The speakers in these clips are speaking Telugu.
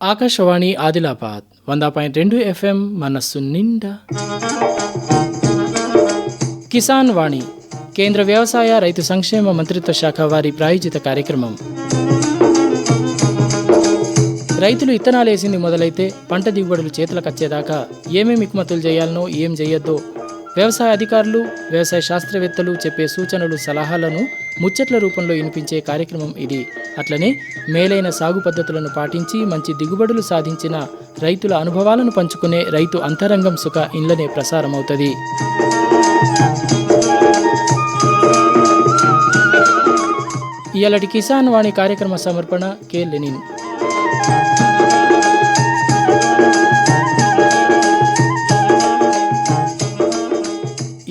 ఆకాశవాణి ఆదిలాబాద్ 100.2 FM మనస్సు నిండా. కిసాన్ వాణి కేంద్ర వ్యవసాయ రైతు సంక్షేమ మంత్రిత్వ శాఖ వారి ప్రాయోజిత కార్యక్రమం. రైతులు ఇత్తనాలేసింది మొదలైతే పంట దిగుబడులు చేతులకొచ్చేదాకా ఏమేమి ఎగుమతులు చేయాలనో ఏం చేయొద్దో వ్యవసాయ అధికారులు, వ్యవసాయ శాస్త్రవేత్తలు చెప్పే సూచనలు, సలహాలను ముచ్చట్ల రూపంలో వినిపించే కార్యక్రమం ఇది. అట్లనే మేలైన సాగు పద్ధతులను పాటించి మంచి దిగుబడులు సాధించిన రైతుల అనుభవాలను పంచుకునే రైతు అంతరంగం సుఖ ఇండ్లనే ప్రసారమవుతుంది. ఇయాలటి కిసాన్ వాణి కార్యక్రమ సమర్పణ కె లెనిన్.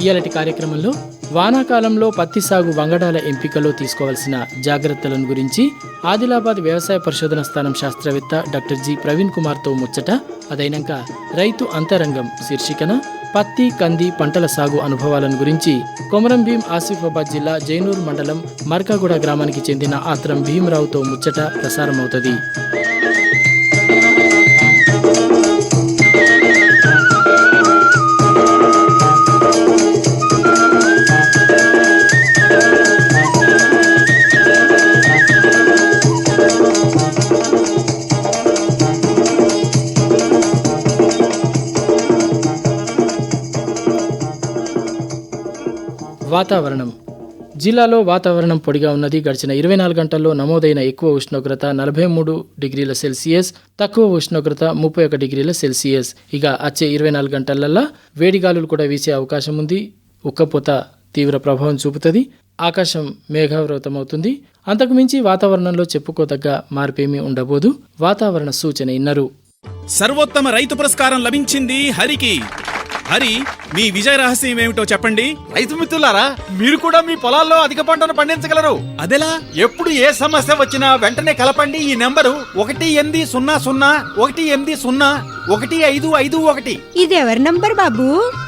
ఇయాలటి కార్యక్రమంలో వానాకాలంలో పత్తి సాగు వంగడాల ఎంపికలో తీసుకోవాల్సిన జాగ్రత్తలను గురించి ఆదిలాబాద్ వ్యవసాయ పరిశోధన స్థానం శాస్త్రవేత్త డాక్టర్ జి ప్రవీణ్ కుమార్తో ముచ్చట. అదైనాక రైతు అంతరంగం శీర్షికన పత్తి, కంది పంటల సాగు అనుభవాలను గురించి కొమరం భీం ఆసిఫాబాద్ జిల్లా జైనూర్ మండలం మర్కాగూడ గ్రామానికి చెందిన ఆత్రం భీమరావుతో ముచ్చట ప్రసారమవుతుంది. వాతావరణం. జిల్లాలో వాతావరణం పొడిగా ఉన్నది. గడిచిన 24 గంటల్లో నమోదైన ఎక్కువ ఉష్ణోగ్రత 43 డిగ్రీల సెల్సియస్, తక్కువ ఉష్ణోగ్రత 31 డిగ్రీల సెల్సియస్. ఇక వచ్చే 24 గంటలల్లా వేడిగాలులు కూడా వీసే అవకాశం ఉంది. ఉక్కపోత తీవ్ర ప్రభావం చూపుతుంది. ఆకాశం మేఘావృతమవుతుంది. అంతకుమించి వాతావరణంలో చెప్పుకోదగ్గ మార్పేమీ ఉండబోదు. వాతావరణ సూచన ఇన్నరు. సర్వోత్తమ రైతు పురస్కారం లభించింది హరికి. హరి, మీ విజయ రహస్యం ఏమిటో చెప్పండి. రైతు మిత్రులారా, మీరు కూడా మీ పొలాల్లో అధిక పంటను పండించగలరు. అదెలా? ఎప్పుడు ఏ సమస్య వచ్చినా వెంటనే కలపండి ఈ నెంబరు 1800 ఇది ఎవరి నంబర్ బాబు?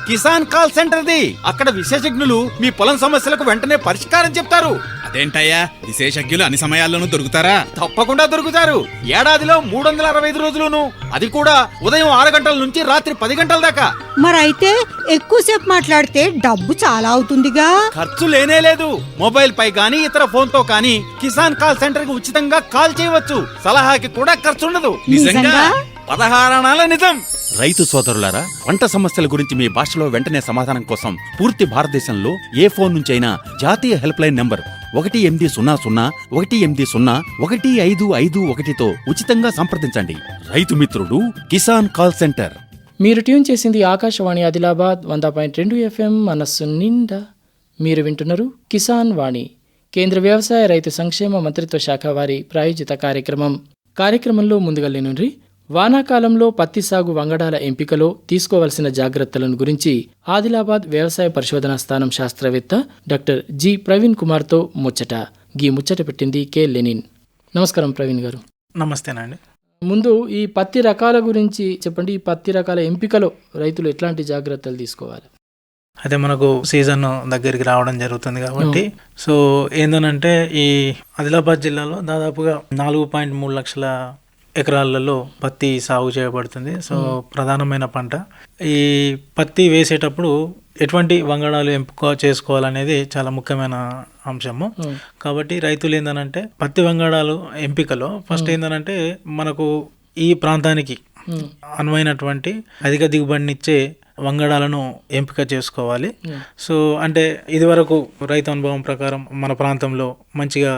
కిసాన్ కాల్ సెంటర్ది. అక్కడ విశేషజ్ఞులు మీ పొలం సమస్యలకు వెంటనే పరిష్కారం చెప్తారు. అదేంటయ్యా, విశేషజ్ఞులు అన్ని సమయాల్లోనూ దొరుకుతారా? తప్పకుండా దొరుకుతారు. ఏడాదిలో 365 రోజులును, అది కూడా ఉదయం 6 గంటల నుంచి రాత్రి 10 గంటల దాకా. మరైతే ఎక్కువసేపు మాట్లాడితే డబ్బు చాలా అవుతుందిగా. ఖర్చు లేనే లేదు. మొబైల్ పై గానీ ఇతర ఫోన్ తో కానీ కిసాన్ కాల్ సెంటర్ కి ఉచితంగా కాల్ చేయవచ్చు. సలహాకి కూడా ఖర్చు ఉండదు. నిజంగా? 16 అనాల నిజం. రైతు సోదరులారా, పంట సమస్యల గురించి మీ భాషలో వెంటనే సమాధానం కోసం పూర్తి భారతదేశంలో ఏ ఫోన్ నుంచైనా జాతీయ హెల్ప్ లైన్ నంబర్ 1800-118-1551తో ఉచితంగా సంప్రదించండి. రైతు మిత్రుడు కిసాన్ కాల్ సెంటర్. మీరు ట్యూన్ చేసింది ఆకాశవాణి ఆదిలాబాద్ 100.2 FM మనస్సు నిండా. మీరు వింటున్నారు కిసాన్ వాణి కేంద్ర వ్యవసాయ రైతు సంక్షేమ మంత్రిత్వ శాఖ వారి ప్రాయోజిత కార్యక్రమంలో ముందుగా లేనుండ్రి. వానాకాలంలో పత్తి సాగు వంగడాల ఎంపికలో తీసుకోవలసిన జాగ్రత్తలను గురించి ఆదిలాబాద్ వ్యవసాయ పరిశోధనా స్థానం శాస్త్రవేత్త డాక్టర్ జి ప్రవీణ్ కుమార్తో ముచ్చట. ముచ్చట పెట్టింది కె లెనిన్. నమస్కారం ప్రవీణ్ గారు. నమస్తేనండి. ముందు ఈ పత్తి రకాల గురించి చెప్పండి. ఈ పత్తి రకాల ఎంపికలో రైతులు ఎట్లాంటి జాగ్రత్తలు తీసుకోవాలి? అయితే మనకు సీజన్ దగ్గరికి రావడం జరుగుతుంది కాబట్టి సో ఏందనంటే ఈ ఆదిలాబాద్ జిల్లాలో దాదాపుగా 4.3 లక్షల ఎకరాలలో పత్తి సాగు చేయబడుతుంది. సో ప్రధానమైన పంట. ఈ పత్తి వేసేటప్పుడు ఎటువంటి వంగడాలు ఎంపిక చేసుకోవాలనేది చాలా ముఖ్యమైన అంశము. కాబట్టి రైతులు ఏందనంటే పత్తి వంగడాలు ఎంపికలో ఫస్ట్ ఏందనంటే మనకు ఈ ప్రాంతానికి అనువైనటువంటి అధిక దిగుబడినిచ్చే వంగడాలను ఎంపిక చేసుకోవాలి. సో అంటే ఇది వరకు రైతు అనుభవం ప్రకారం మన ప్రాంతంలో మంచిగా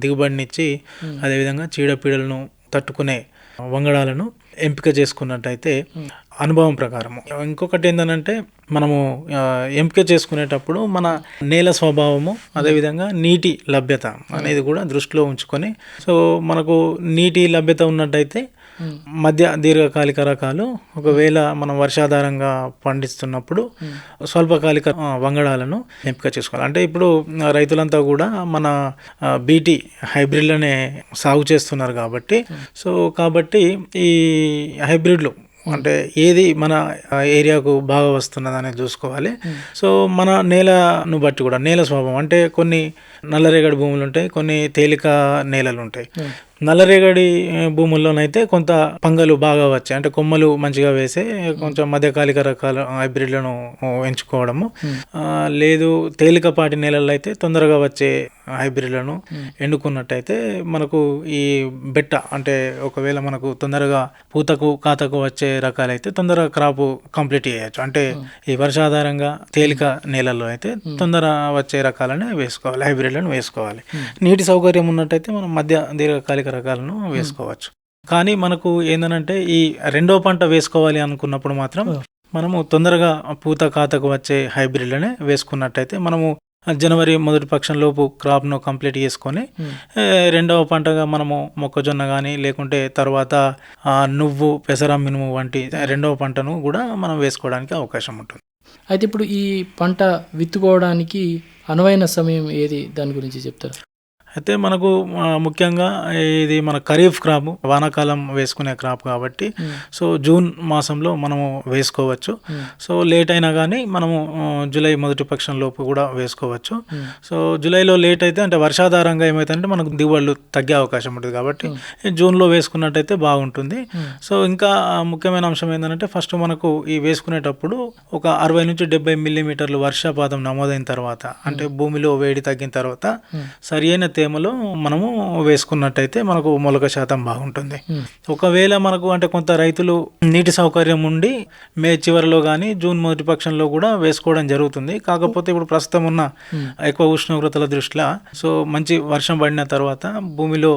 దిగుబడినిచ్చి అదేవిధంగా చీడపీడలను తట్టుకునే వంగడాలను ఎంపిక చేసుకున్నట్టయితే అనుభవం ప్రకారం. ఇంకొకటి ఏంటంటే మనము ఎంపిక చేసుకునేటప్పుడు మన నేల స్వభావము అదేవిధంగా నీటి లభ్యత అనేది కూడా దృష్టిలో ఉంచుకొని, సో మనకు నీటి లభ్యత ఉన్నట్టయితే మధ్య దీర్ఘకాలిక రకాలు, ఒకవేళ మనం వర్షాధారంగా పండిస్తున్నప్పుడు స్వల్పకాలిక వంగడాలను ఎంపిక చేసుకోవాలి. అంటే ఇప్పుడు రైతులంతా కూడా మన బీటీ హైబ్రిడ్లనే సాగు చేస్తున్నారు కాబట్టి కాబట్టి ఈ హైబ్రిడ్లు అంటే ఏది మన ఏరియాకు బాగా వస్తున్నది అనేది చూసుకోవాలి. సో మన నేలను బట్టి కూడా నేల స్వభావం అంటే కొన్ని నల్లరేగడి భూములు ఉంటాయి, కొన్ని తేలిక నేలలు ఉంటాయి. నల్లరేగడి భూముల్లోనైతే కొంత పంగలు బాగా వచ్చాయి, అంటే కొమ్మలు మంచిగా వేసే కొంచెం మధ్యకాలిక రకాల హైబ్రిడ్లను ఎంచుకోవడము. లేదు తేలికపాటి నేలల్లో అయితే తొందరగా వచ్చే హైబ్రిడ్లను ఎన్నుకున్నట్టయితే మనకు ఈ బెట్ట అంటే ఒకవేళ మనకు తొందరగా పూతకు కాతకు వచ్చే రకాలైతే తొందరగా క్రాప్ కంప్లీట్ చేయొచ్చు. అంటే ఈ వర్షాధారంగా తేలిక నేలల్లో అయితే తొందర వచ్చే రకాలనే వేసుకోవాలి, హైబ్రిడ్లను వేసుకోవాలి. నీటి సౌకర్యం ఉన్నట్టయితే మనం మధ్య దీర్ఘకాలిక రకాలను వేసుకోవచ్చు. కానీ మనకు ఏంటంటే ఈ రెండో పంట వేసుకోవాలి అనుకున్నప్పుడు మాత్రం మనము తొందరగా పూత కాతకు వచ్చే హైబ్రిడ్లనే వేసుకున్నట్టయితే మనము జనవరి మొదటి పక్షంలోపు క్రాప్ను కంప్లీట్ చేసుకొని రెండవ పంటగా మనము మొక్కజొన్న కానీ లేకుంటే తర్వాత నువ్వు, పెసర, మినుము వంటి రెండవ పంటను కూడా మనం వేసుకోవడానికి అవకాశం ఉంటుంది. అయితే ఇప్పుడు ఈ పంట విత్తుకోవడానికి అనువైన సమయం ఏది, దాని గురించి చెప్తారు? అయితే మనకు ముఖ్యంగా ఇది మన ఖరీఫ్ క్రాప్, వానాకాలం వేసుకునే క్రాప్ కాబట్టి సో జూన్ మాసంలో మనము వేసుకోవచ్చు. సో లేట్ అయినా కానీ మనము జూలై మొదటి పక్షం లోపు కూడా వేసుకోవచ్చు. సో జూలైలో లేట్ అయితే అంటే వర్షాధారంగా ఏమైతుందంటే మనకు దిగుబడులు తగ్గే అవకాశం ఉంటుంది కాబట్టి జూన్లో వేసుకున్నట్టయితే బాగుంటుంది. సో ఇంకా ముఖ్యమైన అంశం ఏంటంటే ఫస్ట్ మనకు ఈ వేసుకునేటప్పుడు ఒక 60 నుంచి 70 మిల్లీమీటర్లు వర్షపాతం నమోదైన తర్వాత, అంటే భూమిలో వేడి తగ్గిన తర్వాత సరియైన తేమలో మనము వేసుకున్నట్టయితే మనకు మొలక శాతం బాగుంటుంది. ఒకవేళ మనకు అంటే కొంత రైతులు నీటి సౌకర్యం ఉండి మే చివరిలో కానీ జూన్ మొదటి పక్షంలో కూడా వేసుకోవడం జరుగుతుంది. కాకపోతే ఇప్పుడు ప్రస్తుతం ఉన్న ఎక్కువ ఉష్ణోగ్రతల దృష్ట్యా సో మంచి వర్షం పడిన తర్వాత భూమిలో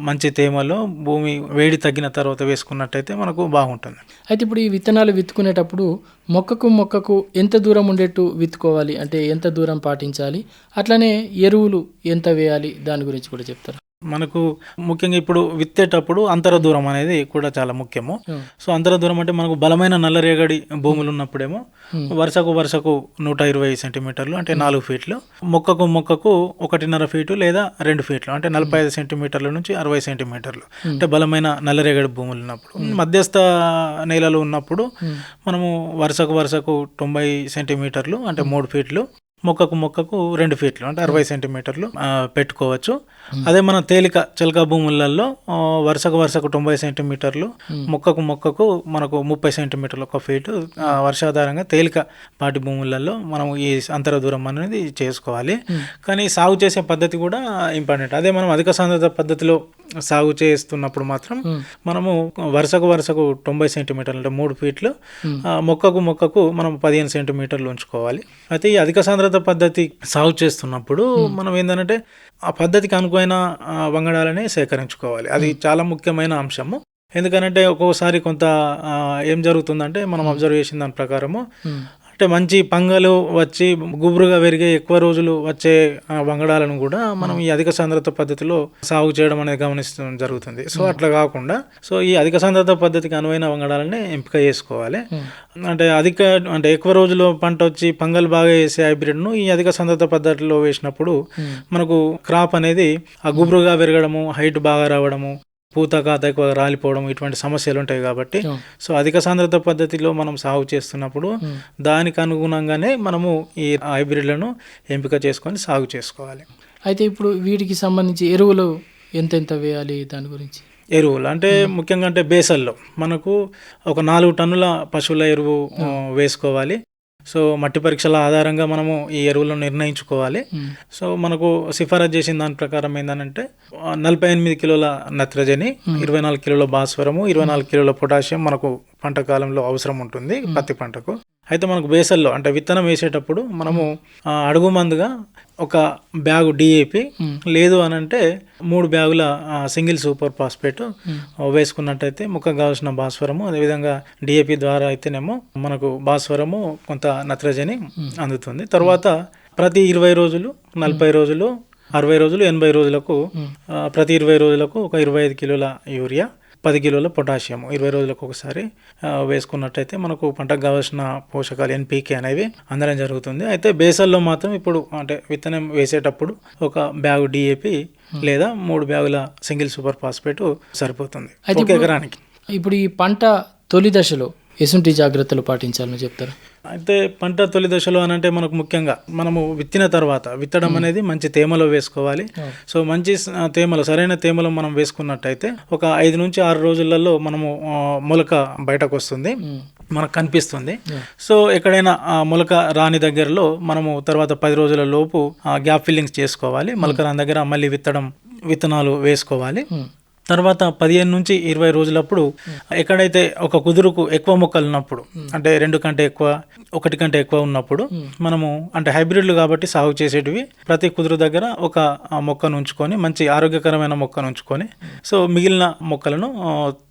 మంచి తేమలో భూమి వేడి తగ్గిన తర్వాత వేసుకున్నట్టయితే మనకు బాగుంటుంది. అయితే ఇప్పుడు ఈ విత్తనాలు విత్తుకునేటప్పుడు మొక్కకు ఎంత దూరం ఉండేట్టు విత్తుకోవాలి, అంటే ఎంత దూరం పాటించాలి, అట్లనే ఎరువులు ఎంత వేయాలి, దాని గురించి కూడా చెప్తారు? మనకు ముఖ్యంగా ఇప్పుడు విత్తేటప్పుడు అంతర దూరం అనేది కూడా చాలా ముఖ్యము. సో అంతర దూరం అంటే మనకు బలమైన నల్లరేగడి భూములు ఉన్నప్పుడేమో వరుసకు 120 సెంటీమీటర్లు అంటే 4 ఫీట్లు, మొక్కకు 1.5 ఫీటు లేదా 2 ఫీట్లు అంటే 45 సెంటీమీటర్ల నుంచి 60 సెంటీమీటర్లు అంటే బలమైన నల్లరేగడి భూములు ఉన్నప్పుడు. మధ్యస్థ నేలలు ఉన్నప్పుడు మనము వరుసకు 90 సెంటీమీటర్లు అంటే 3 ఫీట్లు, మొక్కకు 2 ఫీట్లు అంటే 60 సెంటీమీటర్లు పెట్టుకోవచ్చు. అదే మన తేలిక చిలక భూములలో వరుసకు 90 సెంటీమీటర్లు, మొక్కకు మనకు 30 సెంటీమీటర్లు, 1 ఫీటు వర్షాధారంగా తేలిక పాటి భూములలో మనం ఈ అంతర దూరం అనేది చేసుకోవాలి. కానీ సాగు చేసే పద్ధతి కూడా ఇంపార్టెంట్. అదే మనం అధిక సాంద్రత పద్ధతిలో సాగు చేస్తున్నప్పుడు మాత్రం మనము వరుసకు 90 సెంటీమీటర్లు అంటే 3 ఫీట్లు, మొక్కకు మనం 15 సెంటీమీటర్లు ఉంచుకోవాలి. అయితే ఈ అధిక సాంద్రత పద్ధతి సాగు చేస్తున్నప్పుడు మనం ఏంటంటే ఆ పద్ధతికి అనుకూలమైన వంగడాలని సేకరించుకోవాలి. అది చాలా ముఖ్యమైన అంశము. ఎందుకంటే ఒక్కోసారి కొంత ఏం జరుగుతుందంటే మనం అబ్జర్వ్ చేసిన దాని ప్రకారము అంటే మంచి పంగలు వచ్చి గుబురుగా పెరిగే ఎక్కువ రోజులు వచ్చే వంగడాలను కూడా మనం ఈ అధిక సాంద్రత పద్ధతిలో సాగు చేయడం అనేది గమనించడం జరుగుతుంది. సో అట్లా కాకుండా సో ఈ అధిక సాంద్రత పద్ధతికి అనువైన వంగడాలని ఎంపిక చేసుకోవాలి. అంటే ఎక్కువ రోజులు పంట వచ్చి పంగలు బాగా వేసే హైబ్రిడ్ను ఈ అధిక సాంద్రత పద్ధతిలో వేసినప్పుడు మనకు క్రాప్ అనేది ఆ గుబురుగా పెరగడము, హైట్ బాగా రావడము, పూత కాత ఎక్కువ రాలిపోవడం ఇటువంటి సమస్యలు ఉంటాయి కాబట్టి సో అధిక సాంద్రత పద్ధతిలో మనం సాగు చేస్తున్నప్పుడు దానికి అనుగుణంగానే మనము ఈ హైబ్రిడ్లను ఎంపిక చేసుకొని సాగు చేసుకోవాలి. అయితే ఇప్పుడు వీటికి సంబంధించి ఎరువులు ఎంతెంత వేయాలి, దాని గురించి? ఎరువులు అంటే ముఖ్యంగా అంటే బేసల్లో మనకు ఒక 4 టన్నుల పశువుల ఎరువు వేసుకోవాలి. సో మట్టి పరీక్షల ఆధారంగా మనము ఈ ఎరువులను నిర్ణయించుకోవాలి. సో మనకు సిఫారసు చేసిన దాని ప్రకారం ఏంటంటే 48 కిలోల నత్రజని, 24 కిలోల భాస్వరము, 24 కిలోల పొటాషియం మనకు పంట కాలంలో అవసరం ఉంటుంది పత్తి పంటకు. అయితే మనకు బేసల్లో అంటే విత్తనం వేసేటప్పుడు మనము అడుగు మందుగా ఒక బ్యాగు డిఏపి లేదు అని అంటే 3 బ్యాగుల సింగిల్ సూపర్ ఫాస్ఫేట్ వేసుకున్నట్టయితే మొక్కకు కావాల్సిన భాస్వరము, అదేవిధంగా డిఏపి ద్వారా అయితేనేమో మనకు భాస్వరము కొంత నత్రజని అందుతుంది. తర్వాత ప్రతి 20 రోజులు, 40 రోజులు, 60 రోజులు, 80 రోజులకు ప్రతి 20 రోజులకు ఒక 25 కిలోల యూరియా, 10 కిలోల పొటాషియం 20 రోజులకు ఒకసారి వేసుకున్నట్టయితే మనకు పంటకు కావాల్సిన పోషకాలు NPK అనేవి అందడం జరుగుతుంది. అయితే బేసల్లో మాత్రం ఇప్పుడు అంటే విత్తనం వేసేటప్పుడు ఒక బ్యాగు డిఏపి లేదా 3 బ్యాగుల సింగిల్ సూపర్ ఫాస్ఫేట్ సరిపోతుంది ఒక ఎకరానికి. ఇప్పుడు ఈ పంట తొలి దశలో ఎసుంటి జాగ్రత్తలు పాటించాలని చెప్తారు? అయితే పంట తొలి దశలో అని అంటే మనకు ముఖ్యంగా మనము విత్తిన తర్వాత విత్తడం అనేది మంచి తేమలో వేసుకోవాలి. సో మంచి తేమలో, సరైన తేమలో మనం వేసుకున్నట్టయితే ఒక 5 నుంచి 6 రోజులలో మనము మొలక బయటకు వస్తుంది, మనకు కనిపిస్తుంది. సో ఎక్కడైనా మొలక రాని దగ్గరలో మనము తర్వాత 10 రోజుల లోపు గ్యాప్ ఫిల్లింగ్స్ చేసుకోవాలి. మొలక రాని దగ్గర మళ్ళీ విత్తనాలు వేసుకోవాలి. తర్వాత 15 నుంచి 20 రోజులప్పుడు ఎక్కడైతే ఒక కుదురుకు ఎక్కువ మొక్కలు ఉన్నప్పుడు, అంటే 2 కంటే ఎక్కువ, 1 కంటే ఎక్కువ ఉన్నప్పుడు మనము, అంటే హైబ్రిడ్లు కాబట్టి సాగు చేసేటివి, ప్రతి కుదురు దగ్గర ఒక మొక్కను ఉంచుకొని, మంచి ఆరోగ్యకరమైన మొక్కను ఉంచుకొని, సో మిగిలిన మొక్కలను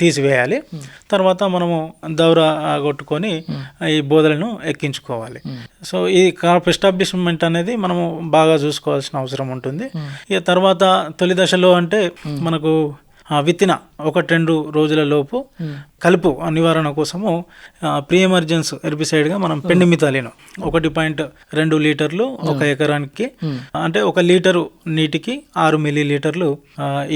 తీసివేయాలి. తర్వాత మనము దౌర కొట్టుకొని ఈ బోదలను ఎక్కించుకోవాలి. సో ఈ క్రాప్ ఎస్టాబ్లిష్మెంట్ అనేది మనము బాగా చూసుకోవాల్సిన అవసరం ఉంటుంది. ఇక తర్వాత తొలి దశలో అంటే మనకు విత్తిన 1-2 రోజుల లోపు కలుపు నివారణ కోసము ప్రీ ఎమర్జెన్స్ హెర్బిసైడ్గా మనం పెండిమిథాలిన్ 1.2 లీటర్లు 1 ఎకరానికి, అంటే 1 లీటరు నీటికి 6 మిల్లీలీటర్లు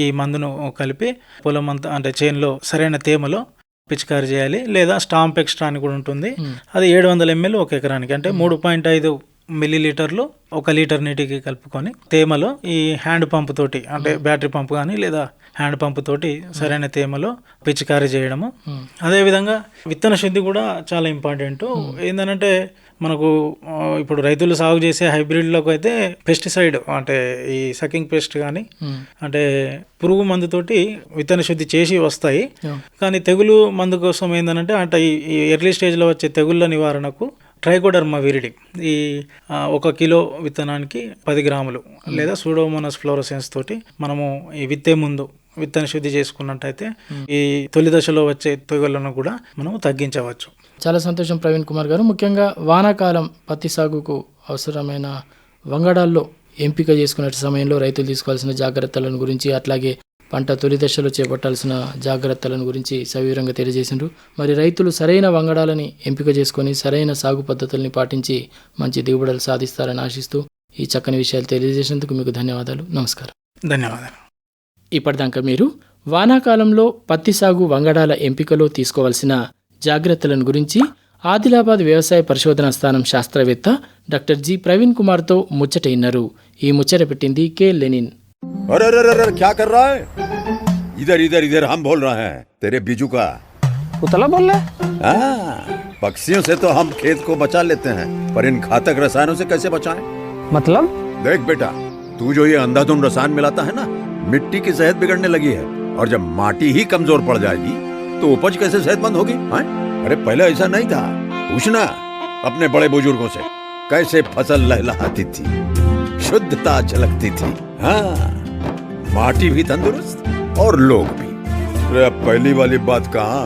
ఈ మందును కలిపి పొలం అంతా, అంటే చేనులో సరైన తేమలో పిచికారి చేయాలి. లేదా స్టాంప్ ఎక్స్ట్రా అని కూడా ఉంటుంది, అది 700 ml 1 ఎకరానికి, అంటే 3.5 మిల్లీలీటర్లు 1 లీటర్ నీటికి కలుపుకొని తేమలో ఈ హ్యాండ్ పంప్ తోటి, అంటే బ్యాటరీ పంప్ కానీ లేదా హ్యాండ్ పంప్ తోటి సరైన తేమలో పిచికారీ చేయడము. అదేవిధంగా విత్తన శుద్ధి కూడా చాలా ఇంపార్టెంట్. ఏంటంటే మనకు ఇప్పుడు రైతులు సాగు చేసే హైబ్రిడ్లకు అయితే పెస్టిసైడ్, అంటే ఈ సకింగ్ పెస్ట్ కానీ, అంటే పురుగు మందుతోటి విత్తన శుద్ధి చేసి వస్తాయి. కానీ తెగులు మందు కోసం ఏంటంటే, అంటే ఈ ఎర్లీ స్టేజ్లో వచ్చే తెగుళ్ళ నివారణకు ట్రైకోడర్మా విరిడి ఈ 1 కిలో విత్తనానికి 10 గ్రాములు లేదా సూడోమోనాస్ ఫ్లోరోసెన్స్ తోటి మనము ఈ విత్తే ముందు విత్తన శుద్ధి చేసుకున్నట్టయితే ఈ తొలి దశలో వచ్చే తెగుళ్లను కూడా మనం తగ్గించవచ్చు. చాలా సంతోషం ప్రవీణ్ కుమార్ గారు. ముఖ్యంగా వానాకాలం పత్తి సాగుకు అవసరమైన వంగడాల్లో ఎంపిక చేసుకునే సమయంలో రైతులు తీసుకోవాల్సిన జాగ్రత్తలను గురించి, అట్లాగే పంట తొలి దశలో చేపట్టాల్సిన జాగ్రత్తలను గురించి సవివరంగా తెలియజేసిండ్రు. మరి రైతులు సరైన వంగడాలని ఎంపిక చేసుకొని సరైన సాగు పద్ధతుల్ని పాటించి మంచి దిగుబడులు సాధిస్తారని ఆశిస్తూ ఈ చక్కని విషయాలు తెలియజేసేందుకు మీకు ధన్యవాదాలు. నమస్కారం. ధన్యవాదాలు. ఇప్పటిదాకా మీరు వానాకాలంలో పత్తి సాగు వంగడాల ఎంపికలో తీసుకోవాల్సిన జాగ్రత్తలను గురించి ఆదిలాబాద్ వ్యవసాయ పరిశోధనా స్థానం శాస్త్రవేత్త డాక్టర్ జి ప్రవీణ్ కుమార్తో ముచ్చట విన్నారు. ఈ ముచ్చట పెట్టింది కె లెనిన్. अरे अरे अरे क्या कर रहा है? इधर इधर इधर हम बोल रहे हैं तेरे बीजू का। उतला बोल रहा है? पक्षियों से तो हम खेत को बचा लेते हैं, पर इन घातक रसायनों से कैसे बचाएं? मतलब? देख बेटा, तू जो ये अंधाधुंध रसायन मिलाता है ना, मिट्टी की सेहत बिगड़ने लगी है। और जब माटी ही कमजोर पड़ जाएगी तो उपज कैसे सेहतमंद होगी? अरे पहले ऐसा नहीं था। पूछना अपने बड़े बुजुर्गों से, कैसे फसल लहलहाती थी, शुद्धता झलकती थी। हाँ, माटी भी तंदुरुस्त और लोग भी। अरे अब पहली वाली बात कहाँ?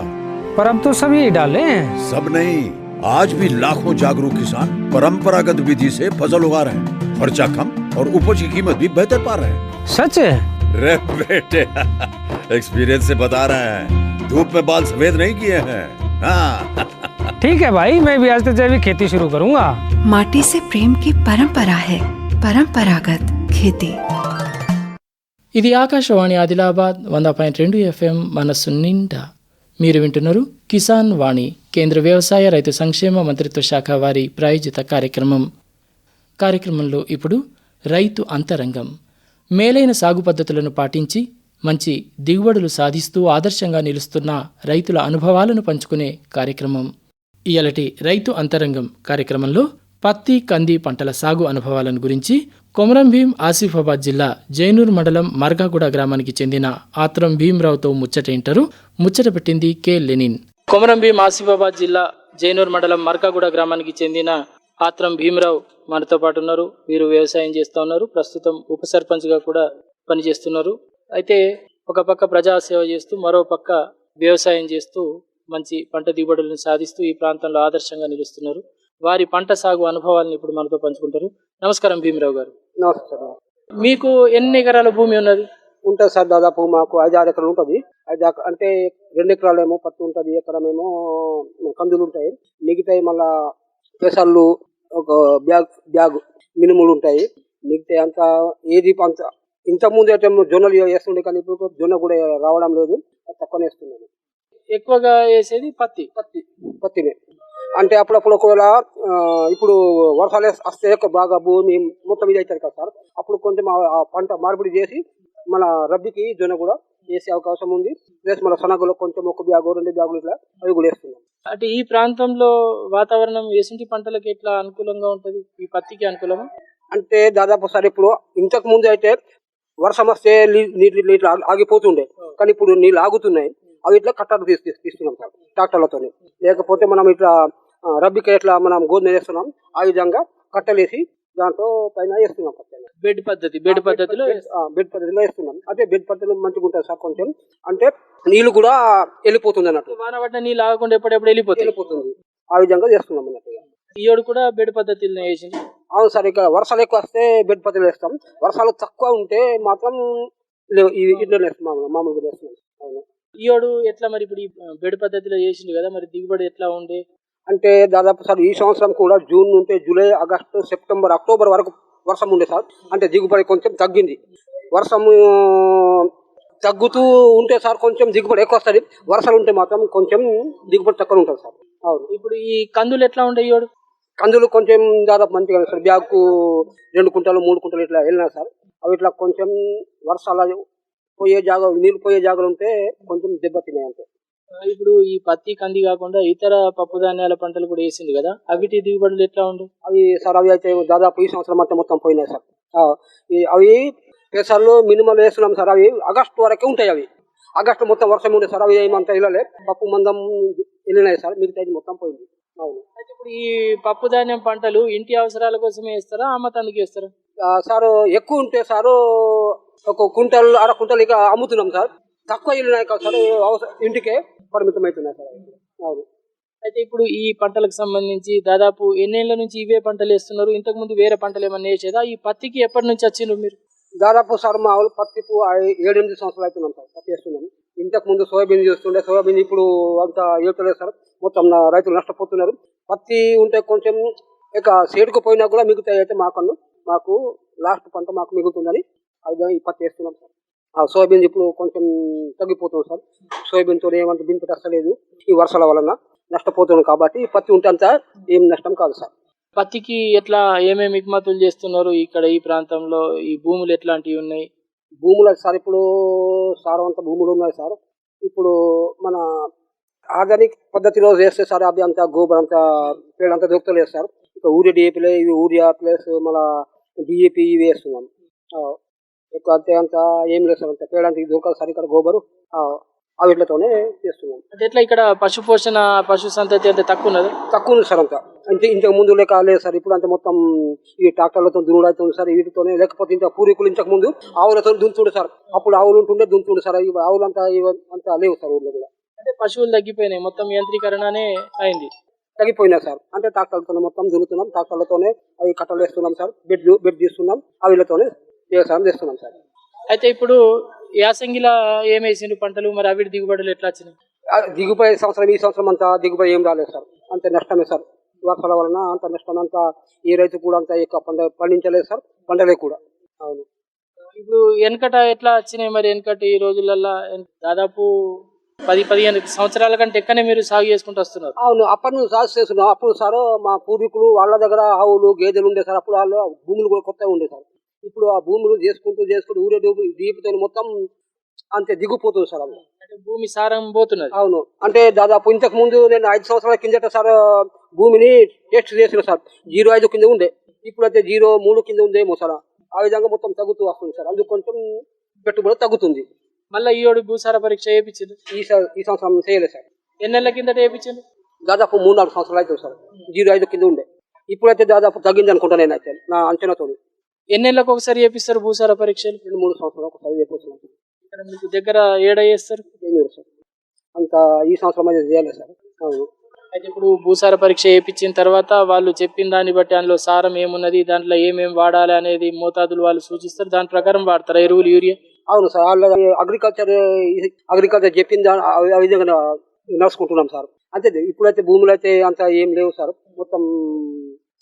पर अब तो सब यही डाले हैं। सब नहीं, आज भी लाखों जागरूक किसान परंपरागत विधि से फसल उगा रहे हैं। खर्चा कम और उपज की कीमत भी बेहतर पा रहे हैं। सच है? रे बेटे, एक्सपीरियंस से बता रहे हैं, धूप में बाल सफेद नहीं किए हैं। हाँ। ठीक है भाई, मैं भी आज से जैविक खेती शुरू करूंगा। माटी से प्रेम की परंपरा है, परंपरागत खेती। ఇది ఆకాశవాణి ఆదిలాబాద్ 100.2 FM మనస్సు నిండా. మీరు వింటున్నారు కిసాన్ వాణి, కేంద్ర వ్యవసాయ రైతు సంక్షేమ మంత్రిత్వ శాఖ వారి ప్రాయోజిత కార్యక్రమంలో ఇప్పుడు రైతు అంతరంగం. మేలైన సాగు పద్ధతులను పాటించి మంచి దిగుబడులు సాధిస్తూ ఆదర్శంగా నిలుస్తున్న రైతుల అనుభవాలను పంచుకునే కార్యక్రమం. ఇయాలటి రైతు అంతరంగం కార్యక్రమంలో పత్తి, కంది పంటల సాగు అనుభవాలను గురించి కొమరం భీం ఆసిఫాబాద్ జిల్లా జైనూర్ మండలం మర్గాగూడ గ్రామానికి చెందిన ఆత్రం భీమరావుతో ముచ్చట పెట్టింది కె లెనిన్. కొమరం భీం ఆసిఫాబాద్ జిల్లా జైనూర్ మండలం మర్గాగూడ గ్రామానికి చెందిన ఆత్రం భీమరావు మనతో పాటు ఉన్నారు. వీరు వ్యవసాయం చేస్తూ ఉన్నారు, ప్రస్తుతం ఉప సర్పంచ్గా కూడా పనిచేస్తున్నారు. అయితే ఒక పక్క ప్రజాసేవ చేస్తూ మరో పక్క వ్యవసాయం చేస్తూ మంచి పంట దిగుబడులను సాధిస్తూ ఈ ప్రాంతంలో ఆదర్శంగా నిలుస్తున్నారు. వారి పంట సాగు అనుభవాలను ఇప్పుడు మనతో పంచుకుంటారు. నమస్కారం భీమరావు గారు. నమస్కారం. మీకు ఎన్ని ఎకరాల భూమి ఉన్నది? ఉంటుంది సార్, దాదాపు మాకు 5-6 ఎకరాలు ఉంటుంది. అంటే 2 ఎకరాలేమో పత్తి ఉంటుంది, ఎకరమేమో కందులు ఉంటాయి. మిగతాయి మళ్ళా పెసళ్ళు, ఒక బ్యాగ్ మినుములు ఉంటాయి. మిగతా అంతా ఏది అంత ఇంతకుముందు అయితే జొన్నలు వేస్తుండే, కానీ ఇప్పుడు జొన్న కూడా రావడం లేదు, తక్కువ వేస్తున్నాను. ఎక్కువగా వేసేది పత్తి. పత్తిని. అంటే అప్పుడప్పుడు ఒకవేళ ఇప్పుడు వర్షాలు వస్తే బాగా భూమి మొత్తం ఇది అవుతుంది కదా సార్, అప్పుడు కొంచెం ఆ పంట మార్పిడి చేసి మన రబ్బీకి జొన్న కూడా వేసే అవకాశం ఉంది. ప్లస్ మన శనగలో కొంచెం 1 బ్యాగు 2 బ్యాగులు ఇట్లా అవి కూడా వేస్తున్నాం. అంటే ఈ ప్రాంతంలో వాతావరణం ఎసుంటి పంటలకు ఎట్లా అనుకూలంగా ఉంటది, ఈ పత్తికి అనుకూలమా? అంటే దాదాపు సార్ ఇప్పుడు ఇంతకు ముందు అయితే వర్షం వస్తే నీళ్ళు ఇట్లా ఆగిపోతుండే, కానీ ఇప్పుడు నీళ్ళు ఆగుతున్నాయి. అవి ఇట్లా కట్టలు తీస్తున్నాం సార్ ట్రాక్టర్లతో. లేకపోతే మనం ఇట్లా రబ్బీకి ఎట్లా మనం గోధుమ వేస్తున్నాం ఆ విధంగా కట్టలేసి దాంట్లో పైన వేస్తున్నాం. బెడ్ పద్ధతిలో బెడ్ పద్ధతిలో వేస్తున్నాం. అదే బెడ్ పద్ధతిలో మంచిగా ఉంటుంది సార్. కొంచెం అంటే నీళ్లు కూడా వెళ్ళిపోతుంది అన్నట్టు, వాన పడ్డ నీళ్ళు ఆగకుండా ఎప్పుడెప్పుడు వెళ్ళిపోతుంది. ఆ విధంగా చేస్తున్నాం అన్నట్టు. ఈయోడు కూడా బెడ్ పద్ధతిలో వేసింది. అవును సార్, ఇక్కడ వర్షాలు ఎక్కువ వస్తే బెడ్ పద్ధతిలో వేస్తాం. వర్షాలు తక్కువ ఉంటే మాత్రం ఇట్లా వేస్తున్నాం, మామూలుగా వేస్తున్నాం. అవును. ఈయోడు ఎట్లా మరి ఇప్పుడు ఈ బెడ్ పద్ధతిలో చేసింది కదా, మరి దిగుబడి ఎట్లా ఉండే? అంటే దాదాపు సార్ ఈ సంవత్సరం కూడా జూన్ నుండి జూలై, ఆగస్టు, సెప్టెంబర్, అక్టోబర్ వరకు వర్షం ఉండే సార్. అంటే దిగుబడి కొంచెం తగ్గింది. వర్షం తగ్గుతూ ఉంటే సార్ కొంచెం దిగుబడి ఎక్కువ వస్తుంది. వర్షాలు ఉంటే మాత్రం కొంచెం దిగుబడి తక్కువ ఉంటుంది సార్. అవును. ఇప్పుడు ఈ కందులు ఎట్లా ఉండే? ఈయోడు కందులు కొంచెం దాదాపు మంచిగా సార్. బ్యాగ్కు 2 కుంటలు 3 కుంటలు ఇట్లా వెళ్ళినా సార్. అవి ఇట్లా కొంచెం వర్షాలు నీళ్ళు పోయే జాగాలు ఉంటే కొంచెం దెబ్బతిన్నాయి అంతే. ఇప్పుడు ఈ పత్తి కంది కాకుండా ఇతర పప్పు ధాన్యాల పంటలు కూడా వేసింది కదా, అవిటి దిగుబడులు ఎట్లా ఉండే? అవి సార్ అవి అయితే దాదాపు ఈ సంవత్సరం మొత్తం పోయినాయి సార్. అవి పెసర్లు మినిమం వేస్తున్నాం సార్. అవి ఆగస్టు వరకే ఉంటాయి. అవి ఆగస్టు మొత్తం వర్షం ఉండే సార్. అవి ఏమంతా వెళ్ళలే, పప్పు మందం వెళ్ళినాయి సార్. మిగతా మొత్తం పోయింది. అవును. అయితే ఇప్పుడు ఈ పప్పు ధాన్యం పంటలు ఇంటి అవసరాల కోసమే వేస్తారా, అమ్మతానికి వేస్తారా? సార్ ఎక్కువ ఉంటే సార్ 1 కుంటల్ 1/2 కుంటల్ ఇక అమ్ముతున్నాం సార్. తక్కువ వెళ్ళినాయి కదా సార్, ఇంటికే పరిమితం అవుతున్నాయి సార్. అవును. అయితే ఇప్పుడు ఈ పంటలకు సంబంధించి దాదాపు ఎన్నేళ్ల నుంచి ఇవే పంటలు వేస్తున్నారు? ఇంతకు ముందు వేరే పంటలు ఏమన్నా వేసేదా? ఈ పత్తికి ఎప్పటి నుంచి వచ్చిండ్రు మీరు? దాదాపు సార్ మా వాళ్ళు పత్తికు 7-8 సంవత్సరాలు అవుతున్నాం సార్ పత్తి వేస్తున్నాం. ఇంతకు ముందు సోయాబీన్ చేస్తుండే. సోయాబీన్ ఇప్పుడు అంత వేయట్లేదు సార్. మొత్తం రైతులు నష్టపోతున్నారు. పత్తి ఉంటే కొంచెం ఇక సేటుకు పోయినా కూడా మిగుతాయి. అయితే మాకు లాస్ట్ పంట మాకు మిగులుతుందని అది ఈ పత్తి వేస్తున్నాం సార్. సోయాబీన్ ఇప్పుడు కొంచెం తగ్గిపోతుంది సార్. సోయాబీన్తో ఏమంత బింపు వస్తలేదు, ఈ వర్షాల వలన నష్టపోతున్నాం. కాబట్టి పత్తి ఉంటే అంత ఏం నష్టం కాదు సార్. పత్తికి ఎట్లా ఏమేమి ఎగుమతులు చేస్తున్నారు ఇక్కడ ఈ ప్రాంతంలో? ఈ భూములు ఎట్లాంటివి ఉన్నాయి? భూములు సార్ ఇప్పుడు సారవంత భూములు ఉన్నాయి సార్. ఇప్పుడు మన ఆర్గానిక్ పద్ధతిలో చేస్తే సార్ అవి అంతా గోబర్ అంతా పేడ అంతా దొరుకుతలేదు సార్. ఇక యూరియా డిఏపీలే, ఇవి యూరియా ప్లస్ మన డిఏపి ఇవి వేస్తున్నాం. ఎక్కువ అంత ఏం లేదు సార్. అంత పేడ అంత దొరకదు సార్ ఇక్కడ గోబరు. వీటితోనే చేస్తున్నాం. అంటే ఎట్లా ఇక్కడ పశు పోషణ, పశు సంతతి అంత తక్కువ ఉన్నది? తక్కువ ఉంది సార్. అంతా ఇంతకు ముందు లేక లేదు సార్. ఇప్పుడు అంతా మొత్తం ఈ ట్రాక్టర్లతో దున్నుడు అవుతుంది సార్. వీటితోనే, లేకపోతే ఇంత పూర్వీకులు ఇంతకు ముందు ఆవులతో దున్తుండే సార్. అప్పుడు ఆవులు ఉంటుండే దున్తుండే సార్. ఆవులు అంతా లేవు సార్ ఊళ్ళో కూడా. అంటే పశువులు తగ్గిపోయినాయి, మొత్తం యంత్రీకరణనే అయింది. తగ్గిపోయినా సార్. అంటే ట్రాక్టర్లతోనే మొత్తం దున్నుతున్నాం. ట్రాక్టర్లతోనే అవి కట్టలు వేస్తున్నాం సార్. బెడ్ తీస్తున్నాం. వీళ్ళతోనే వ్యవసాయం చేస్తున్నాం సార్. అయితే ఇప్పుడు యాసంగిలా ఏమేసిండు పంటలు, మరి అవి దిగుబడులు ఎట్లా వచ్చినాయి? దిగుబడి ఈ సంవత్సరం అంతా దిగుబడి ఏం రాలేదు సార్. అంత నష్టమే సార్. వర్షాల వలన అంత నష్టం. అంతా ఏ రైతు కూడా అంత ఎక్కువ పండించలేదు సార్. పంటలే కూడా. అవును. ఇప్పుడు వెనకట ఎట్లా వచ్చినాయి మరి? వెనకట ఈ రోజులలో దాదాపు 10-15 సంవత్సరాల కంటే ఎక్కనే మీరు సాగు చేసుకుంటూ వస్తున్నారు. అవును. అప్పటి నుంచి సాగు చేస్తున్నాం. అప్పుడు సార్ మా పూర్వీకులు వాళ్ళ దగ్గర ఆవులు గేదెలు ఉండే సార్. అప్పుడు వాళ్ళు భూములు కూడా కొత్తగా ఉండే సార్. ఇప్పుడు ఆ భూములు చేసుకుంటూ ఊరే దీపుతో మొత్తం అంతే దిగిపోతుంది సార్. అవి అంటే భూమి సారం పోతున్నది. అవును. అంటే దాదాపు ఇంతకు ముందు నేను 5 సంవత్సరాల కిందట సార్ భూమిని టెస్ట్ చేసిన సార్. 0.5 కింద ఉండే. ఇప్పుడైతే 0.3 కింద ఉందేమో సార్. ఆ విధంగా మొత్తం తగ్గుతూ వస్తుంది సార్. అందుకు కొంచెం పెట్టుబడి తగ్గుతుంది. మళ్ళీ ఈయోడు భూసార పరీక్ష చేయించింది ఈ సంవత్సరం చేయలేదు సార్. ఎన్నెళ్ల కిందట చేయించింది? దాదాపు 3-4 సంవత్సరాలు అవుతుంది సార్. 0.5 కింద ఉండే. ఇప్పుడైతే దాదాపు తగ్గింది అనుకుంటా నేనైతే, నా అంచనాతో. ఎన్నెళ్ళకి ఒకసారి చేపిస్తారు భూసార పరీక్షలు? 2-3 సంవత్సరాలు ఒకసారి చేపిస్తున్నాం. ఇక్కడ మీకు దగ్గర ఏడా చేస్తారు? సార్ అంత ఈ సంవత్సరం అయితే చేయలేదు సార్. అవును. అయితే ఇప్పుడు భూసార పరీక్ష చేయించిన తర్వాత వాళ్ళు చెప్పిన దాన్ని బట్టి అందులో సారం ఏమున్నది, దాంట్లో ఏమేమి వాడాలి అనేది మోతాదులు వాళ్ళు సూచిస్తారు. దాని ప్రకారం వాడతారు ఎరువులు, యూరియా? అవును సార్. వాళ్ళు అగ్రికల్చర్ చెప్పింది ఆ విధంగా నడుచుకుంటున్నాం సార్. అంతే. ఇప్పుడైతే భూములు అయితే అంత ఏం లేవు సార్. మొత్తం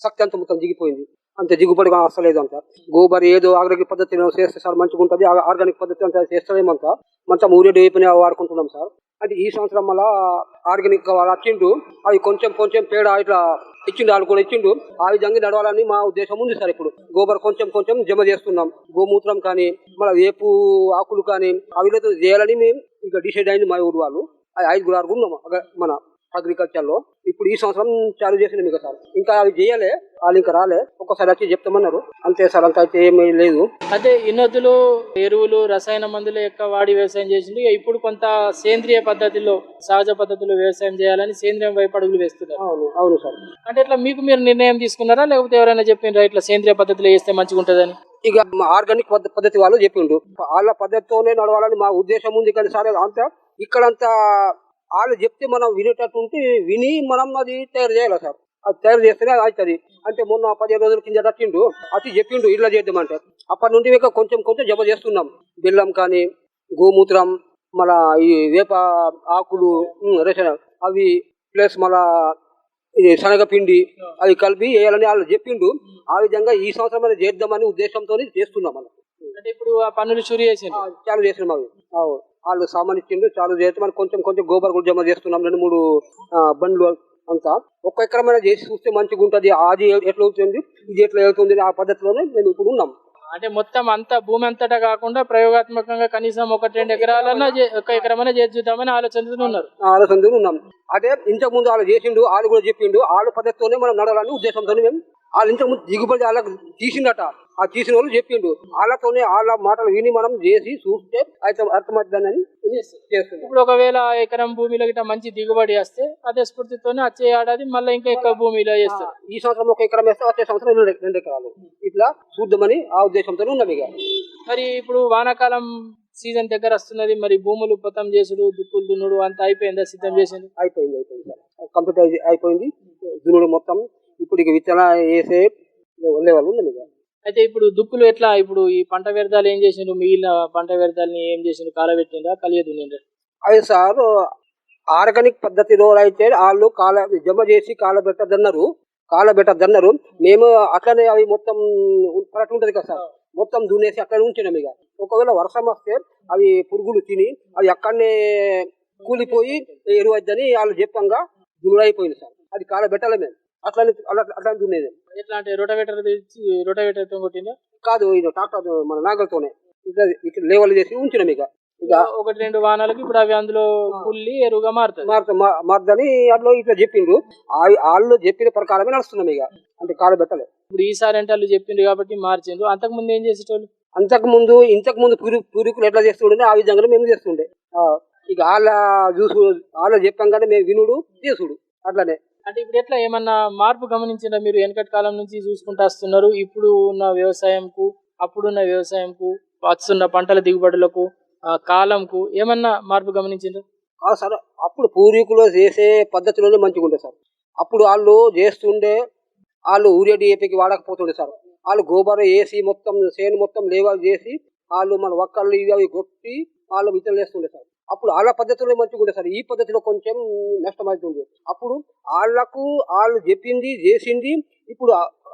శక్తి అంతా మొత్తం దిగిపోయింది. అంత దిగుబడిగా వస్తలేదు అంత. గోబర్ ఏదో ఆర్గానిక్ పద్ధతిలో చేస్తే సార్ మంచిగా ఉంటుంది, ఆర్గానిక్ పద్ధతి అంతా చేస్తలేమంతా మొత్తం ఊరేడు అయిపోయినా వాడుకుంటున్నాం సార్. అంటే ఈ సంవత్సరం మళ్ళా ఆర్గానిక్ వాళ్ళు వచ్చిండు, అవి కొంచెం కొంచెం పేడ ఇట్లా ఇచ్చిండు, వాళ్ళు కూడా ఇచ్చిండు, ఆ విధంగా నడవాలని మా ఉద్దేశం ఉంది సార్. ఇప్పుడు గోబర్ కొంచెం కొంచెం జమ చేస్తున్నాం, గోమూత్రం కానీ మన వేపు ఆకులు కానీ అవి చేయాలని మేము ఇంకా డిసైడ్ అయింది మా ఊరు వాళ్ళు. 5 ఉన్నాం మన అగ్రికల్చర్ లో. ఇప్పుడు ఈ సంవత్సరం చాలు చేసినాం ఇక సార్. ఇంకా అవి చేయలే, వాళ్ళు ఇంకా రాలే, ఒక్కసారి వచ్చి చెప్తామన్నారు అంతే సార్. అంత అయితే ఏమీ లేదు. అంటే ఇన్నొద్దులు ఎరువులు రసాయన మందులు ఎక్కువ వాడి వ్యవసాయం చేసింది, ఇప్పుడు కొంత సేంద్రియ పద్ధతిలో సహజ పద్ధతిలో వ్యవసాయం చేయాలని సేంద్రియం వైపు అడుగులు వేస్తున్నారు. అవును అవును సార్. అంటే ఇట్లా మీకు మీరు నిర్ణయం తీసుకున్నారా, లేకపోతే ఎవరైనా చెప్పిండ్రా ఇట్లా సేంద్రియ పద్ధతిలో చేస్తే మంచిగా ఉంటుందని? ఇక ఆర్గానిక్ పద్ధతి వాళ్ళు చెప్పిండు, వాళ్ళ పద్ధతితోనే నడవాలని మా ఉద్దేశం ఉంది. కానీ సరే అంతా ఇక్కడంతా వాళ్ళు చెప్తే మనం వినేటట్టు ఉంటే విని మనం అది తయారు చేయాలి సార్. అది తయారు చేస్తేనే అవుతుంది. అంటే మొన్న 15 రోజుల కింద వచ్చిండు, అది చెప్పిండు ఇట్లా చేద్దామంటే అప్పటి నుండి ఇక కొంచెం కొంచెం జమ చేస్తున్నాం. బెల్లం కానీ గోమూత్రం, మన ఈ వేప ఆకులు రేషన్ అవి ప్లస్ మన ఇది శనగపిండి అవి కలిపి వేయాలని వాళ్ళు చెప్పిండు. ఆ విధంగా ఈ సంవత్సరం చేద్దామని ఉద్దేశంతో చేస్తున్నాం మనం. అంటే ఇప్పుడు ఆ పనులు షురు చేసిండ్రు, చాలు చేసినాం అవి. వాళ్ళు సామాన్ ఇచ్చిండు, చాలు చేస్తే మనం కొంచెం కొంచెం గోబర్ కూడా జమ చేస్తున్నాం. 2-3 బండ్లు అంతా ఒక్క ఎకరమైనా చేసి చూస్తే మంచిగా ఉంటుంది. అది ఎట్లా అవుతుంది, ఇది ఎట్లా అవుతుంది, ఆ పద్ధతిలోనే మేము ఇప్పుడు ఉన్నాం. అంటే మొత్తం అంతా భూమి అంతటా కాకుండా ప్రయోగాత్మకంగా కనీసం 1-2 ఎకరాలన్నా 1 ఎకరమైనా చేసి చూద్దామని ఆలోచనతో ఉన్నాం. అదే ఇంతకు ముందు వాళ్ళు చేసిండు, వాళ్ళు కూడా చెప్పిండు, వాళ్ళ పద్ధతితోనే మనం నడవాలని ఉద్దేశంతో మేము వాళ్ళు ఇంతకు ముందు దిగుబడి వాళ్ళకి తీసిండట, ఆ తీసిన వాళ్ళు చెప్పిండు, వాళ్ళతోనే వాళ్ళ మాటలు విని మనం చేసి చూస్తే అయితే అర్థమవుతుందని చేస్తుంది. ఇప్పుడు ఒకవేళ ఎకరం భూమిలో గిట్ట మంచి దిగుబడి వస్తే అదే స్ఫూర్తితోనే వచ్చే ఏడాది మళ్ళీ ఇంకా ఎక్కువ భూమిలో చేస్తారు. ఈ సంవత్సరం 1 ఎకరం వేస్తే వచ్చే సంవత్సరం 2 ఎకరాలు ఇట్లా చూద్దామని ఆ ఉద్దేశంతో ఉన్నాం. ఇక మరి ఇప్పుడు వానాకాలం సీజన్ దగ్గర వస్తున్నది, మరి భూములు పొతం చేసుడు దుక్కులు దున్నుడు అంతా అయిపోయిందా, సిద్ధం చేసింది? అయిపోయింది సార్, కంప్లీట్ అయిపోయింది దున్నుడు మొత్తం. ఇప్పుడు ఇక విత్తన వేసే వాళ్ళు ఉన్నాం. ఇక అయితే ఇప్పుడు దుక్కులు ఎట్లా, ఇప్పుడు ఈ పంట వ్యర్థాలు ఏం చేసిండ్రు, మిగిలిన పంట వ్యర్థాలని ఏం చేసిండ్రు, కాలబెట్టిండ్రా కలియ దున్నిండ్రా? అది సార్ ఆర్గానిక్ పద్ధతిలో అయితే వాళ్ళు జమ చేసి కాలబెట్టద్దన్నారు. మేము అట్లనే అవి మొత్తం కరెక్ట్ ఉంటుంది కదా సార్, మొత్తం దున్నేసి అట్లనే ఉంచినాం. ఇక ఒకవేళ వర్షం వస్తే అవి పురుగులు తిని అవి అక్కడనే కూలిపోయి ఎరువు అవుతుందని వాళ్ళు చెప్పంగా దున్నుడు అయిపోయింది సార్. అది కాలబెట్టాలి మేము, అట్లా దున్నేది. ఎట్లా అంటే రొటవేటర్ తో కొట్టిందా? కాదు, ఇది ట్రాక్టర్ మన నాగలతోనే ఇట్లా లేవల్ చేసి ఉంచినాం. ఇక 1-2 వానాలకి ఇప్పుడు అవి అందులో పుల్లి ఎరువుగా మారుతుంది అట్లా ఇట్లా చెప్పిండ్రు, వాళ్ళు చెప్పిన ప్రకారమే నడుస్తున్నాం. ఇక అంటే కాలబెట్టలే. ఇప్పుడు ఈసారి అంటే వాళ్ళు చెప్పిండ్రు కాబట్టి మార్చిండ్రు. అంతకు ముందు ఏం చేసేటోళ్ళు? ఇంతకు ముందు పూర్వీకులు ఎట్లా చేస్తుండే ఆ విధంగా మేము చేస్తుండే. ఇక వాళ్ళ చెప్పంగానే మేము వినుడు చేసుడు అట్లానే. అంటే ఇప్పుడు ఎట్లా ఏమన్నా మార్పు గమనించిందా మీరు? వెనకటి కాలం నుంచి చూసుకుంటూ వస్తున్నారు, ఇప్పుడు ఉన్న వ్యవసాయంకు అప్పుడున్న వ్యవసాయంకు వస్తున్న పంటల దిగుబడులకు కాలంకు ఏమన్నా మార్పు గమనించిందా? సార్ అప్పుడు పూర్వీకులు చేసే పద్ధతిలోనే మంచిగా ఉండే సార్. అప్పుడు వాళ్ళు చేస్తుండే, వాళ్ళు యూరియా DAPకి వాడకపోతుండే సార్. వాళ్ళు గోబర్ వేసి మొత్తం చేను మొత్తం లేవల్ చేసి వాళ్ళు మన ఒక్కళ్ళు ఇవి అవి కొట్టి వాళ్ళు విత్తనాలు వేస్తుండే సార్. అప్పుడు వాళ్ళ పద్ధతిలో మంచిగా ఉండే సార్. ఈ పద్ధతిలో కొంచెం నష్టమవుతుంది. అప్పుడు వాళ్ళు చెప్పింది చేసింది, ఇప్పుడు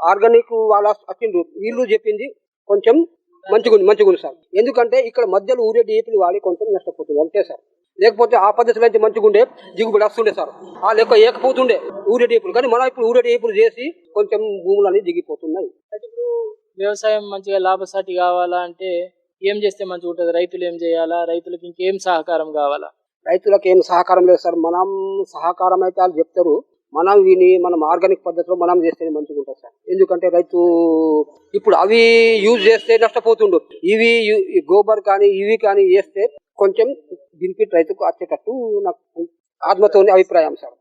ఆర్గానిక్ వాళ్ళ వచ్చిండ్రు, వీళ్ళు చెప్పింది కొంచెం మంచిగా ఉంది సార్. ఎందుకంటే ఇక్కడ మధ్యలో యూరియా DAPలు వాడి కొంచెం నష్టపోతుంది అంతే సార్. లేకపోతే ఆ పద్ధతిలో అయితే మంచిగా ఉండే, దిగుబడి వస్తుండే సార్. వాళ్ళు ఎక్కువ ఏకపోతుండే యూరియా DAPలు, కానీ మనం ఇప్పుడు యూరియా DAPలు చేసి కొంచెం భూములన్నీ దిగిపోతున్నాయి. ఇప్పుడు వ్యవసాయం మంచిగా లాభసాటి కావాలా అంటే ఏం చేస్తే మంచిగా ఉంటుంది? రైతులు ఏం చేయాలా? రైతులకు ఇంకేం సహకారం కావాలా? రైతులకు ఏం సహకారం లేదు సార్. మనం సహకారం అయితే వాళ్ళు చెప్తారు, మనం విని మనం ఆర్గానిక్ పద్ధతిలో మనం చేస్తేనే మంచిగా ఉంటుంది సార్. ఎందుకంటే రైతు ఇప్పుడు అవి యూజ్ చేస్తే నష్టపోతుండు, ఇవి గోబర్ కానీ ఇవి కానీ వేస్తే కొంచెం బెనిఫిట్ రైతుకు వచ్చేటట్టు నాకు ఆత్మతోని అభిప్రాయం సార్.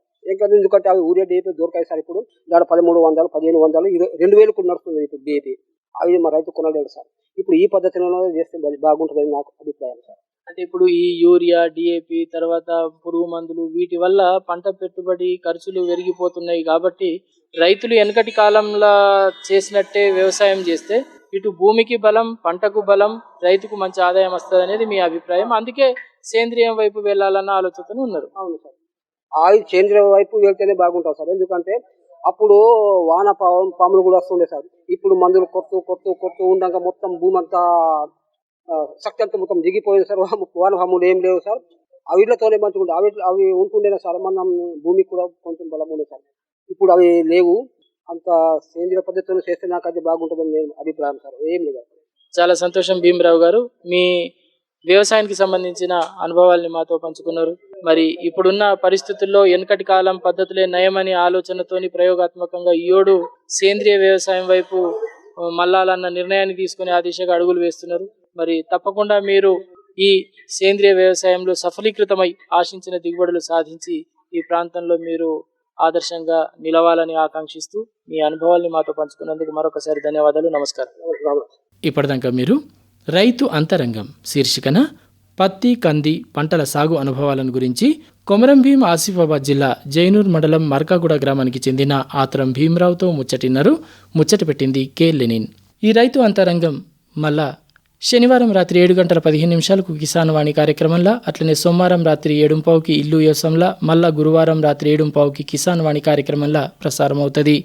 ఎందుకంటే అవి యూరియా DAP దొరకాయి సార్. ఇప్పుడు దాని 1300, 1500, 2000 కూడా నడుస్తుంది ఇప్పుడు DAP. అవి మా రైతు కొనలేడు సార్. ఇప్పుడు ఈ పద్ధతిలో చేస్తే బాగుంటుందని నాకు అభిప్రాయం సార్. అంటే ఇప్పుడు ఈ యూరియా DAP తర్వాత పురుగు మందులు వీటి వల్ల పంట పెట్టుబడి ఖర్చులు పెరిగిపోతున్నాయి కాబట్టి రైతులు వెనకటి కాలంలో చేసినట్టే వ్యవసాయం చేస్తే ఇటు భూమికి బలం, పంటకు బలం, రైతుకు మంచి ఆదాయం వస్తుంది అనేది మీ అభిప్రాయం. అందుకే సేంద్రియం వైపు వెళ్ళాలన్న ఆలోచనతో ఉన్నారు. అవును సార్, ఆ సేంద్రియం వైపు వెళ్తేనే బాగుంటుంది సార్. ఎందుకంటే అప్పుడు వాన పాములు కూడా వస్తుండే సార్. ఇప్పుడు మందులు కొడుతూ ఉండగా మొత్తం భూమి అంతా శక్తి అంతా మొత్తం దిగిపోయింది సార్. వాన పాములు ఏం లేవు సార్. అవిట్లతోనే మంచిగా ఉండే అవి ఉంటుండేనా సార్, మనం భూమికి కూడా కొంచెం బలం ఉండే సార్. ఇప్పుడు అవి లేవు. అంత సేంద్రియ పద్ధతిలో చేస్తే నాకు అది బాగుంటుందని నేను అభిప్రాయం సార్. ఏం లేదు. చాలా సంతోషం భీమరావు గారు, మీ వ్యవసాయానికి సంబంధించిన అనుభవాల్ని మాతో పంచుకున్నారు. మరి ఇప్పుడున్న పరిస్థితుల్లో వెనకటి కాలం పద్ధతులే నయమని ఆలోచనతోని ప్రయోగాత్మకంగా ఈయోడు సేంద్రియ వ్యవసాయం వైపు మళ్ళాలన్న నిర్ణయాన్ని తీసుకుని ఆ దిశగా అడుగులు వేస్తున్నారు. మరి తప్పకుండా మీరు ఈ సేంద్రియ వ్యవసాయంలో సఫలీకృతమై ఆశించిన దిగుబడులు సాధించి ఈ ప్రాంతంలో మీరు ఆదర్శంగా నిలవాలని ఆకాంక్షిస్తూ మీ అనుభవాల్ని మాతో పంచుకున్నందుకు మరొకసారి ధన్యవాదాలు. నమస్కారం. ఇప్పటిదాకా మీరు రైతు అంతరంగం శీర్షికన పత్తి, కంది పంటల సాగు అనుభవాలను గురించి కొమరం భీం ఆసిఫాబాద్ జిల్లా జైనూర్ మండలం మర్కాగూడ గ్రామానికి చెందిన ఆత్రం భీమరావుతో ముచ్చట పెట్టింది కె లెనిన్. ఈ రైతు అంతరంగం మళ్ళా శనివారం రాత్రి 7:15 కిసాన్ వాణి కార్యక్రమంలో, అట్లనే సోమవారం రాత్రి 7:15 ఇల్లు వ్యవసాయంలో, మళ్ళా గురువారం రాత్రి 7:15 కిసాన్ వాణి కార్యక్రమంలో ప్రసారం అవుతుంది.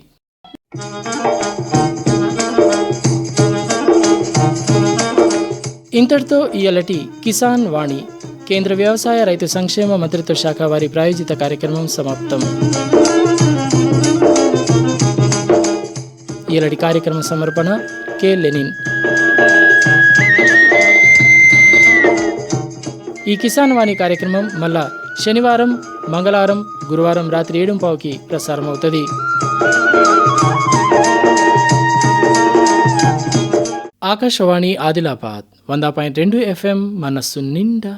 ఇంతటితో ఇయలటి కిసాన్ వాణి కేంద్ర వ్యవసాయ రైతు సంక్షేమ మంత్రిత్వ శాఖ వారి ప్రాయోజిత కార్యక్రమం సమాప్తం. ఇయలటి కార్యక్రమ సమర్పణ కె లెనిన్. ఈ కిసాన్ వాణి కార్యక్రమం మళ్ళా శనివారం, మంగళవారం, గురువారం రాత్రి 7:15 ప్రసారం అవుతుంది. ఆకాశవాణి ఆదిలాబాద్ 100.2 FM మనస్సు నిండా.